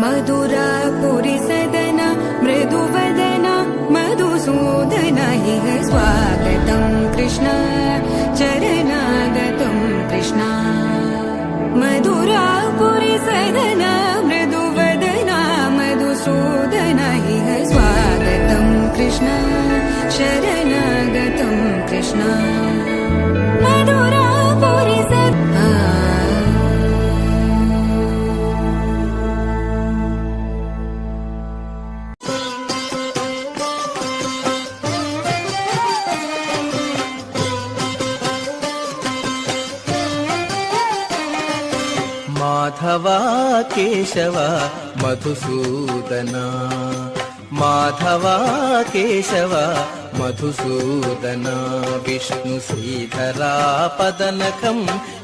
मधुरापुरि सदन मृदुवदन मधुसूदन इह स्वागतं कृष्ण चरणागतं कृष्ण मधुरापुरि सदन मृदुवदन मधुसूदन इह स्वागतं कृष्ण शरणागतं कृष्ण मधुरापुरि माधवा केशव मधुसूदना माधवा केशव मधुसूदना विष्णु श्रीधरा पदनखं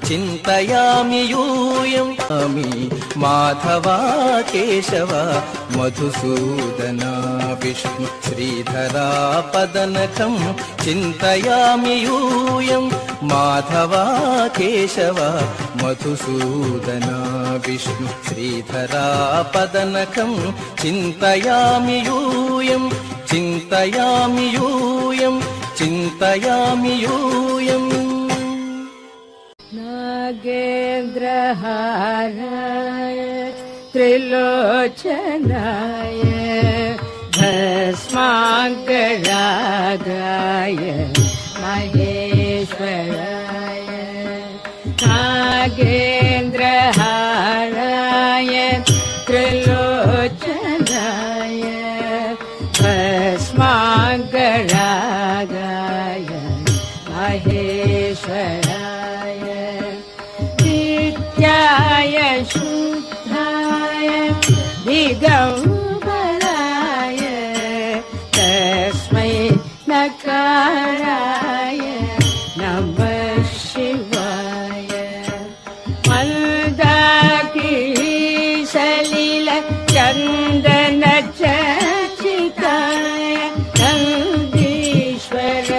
चिन्तयामि यूयम् माधवा केशव मधुसूदना विष्णु श्रीधरा पदनखं चिन्तयामि यूयम् माधवा केशव मधुसूदना विष्णु श्रीधरा पदनखं चिन्तयामि यूयम् चिन्तयामि यूयम् चिन्तयामि यूयम् नागेन्द्रहाराय त्रिलोचनाय भस्माङ्गरागाय महेश्वराय नागेन्द्रहाराय त्रिलोचनाय भस्माङ्गरागाय महेश्वराय नित्याय शुद्धाय दिगम्बराय तस्मै नकाराय नमः शिवाय मन्दाकिरीशलिल चन्दन चर्चिताय नन्दीश्वर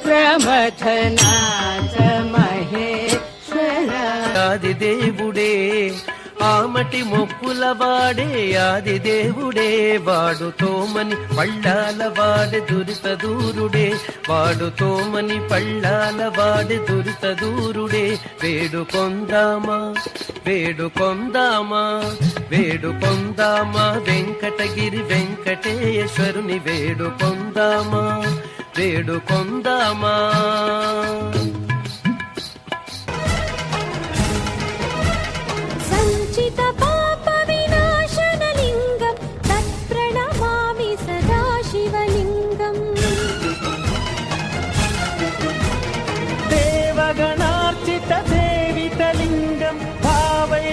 प्रमथनाथ महेश्वर ఆదిదేవుడే ఆమటి మొక్కుల వాడే ఆదిదేవుడే వాడుతోమని పళ్ళాల వాడే దురిత దూరుడే వాడుతోమని పళ్ళాల వాడే దురిత దూరుడే వేడుకొందామా వేడుకొందామా వేడుకొందామా వెంకటగిరి వెంకటేశ్వరుని వేడుకొందామా వేడుకొందామా पापविनाशनलिङ्गं तत्प्रणमामि सदा शिवलिङ्गम् देवगणार्चित सेवितलिङ्गं भावैर्भक्तिभिरेव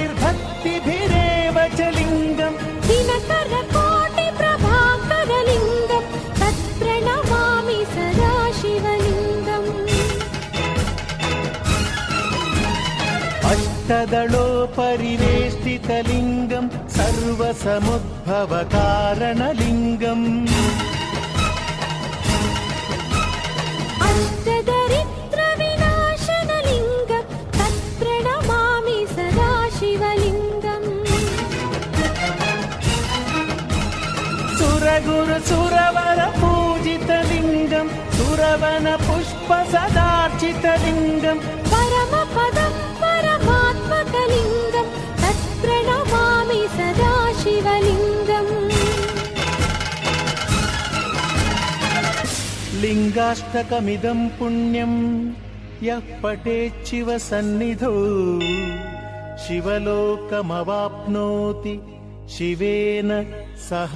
च लिङ्गम् दिनकरकोटिप्रभाकरलिङ्गं तत्प्रणमामि सदा शिवलिङ्गम् अष्टदलोपरिवेष्टितलिङ्गं सर्वसमुद्भवकारणलिङ्गम् अष्टदरिद्रविनाशनलिङ्गं तत्प्रणमामि सदा शिवलिङ्गम् सुरगुरु सुरवर पूजितलिङ्गं सुरवन पुष्प सदार्चितलिङ्गं परमपदं परमात्मकलिङ्गं तत्प्रणमामि सदा शिवलिङ्गम् लिङ्गाष्टकमिदं पुण्यं यः पठेच्छिव सन्निधौ शिवलोकमवाप्नोति शिवेन सह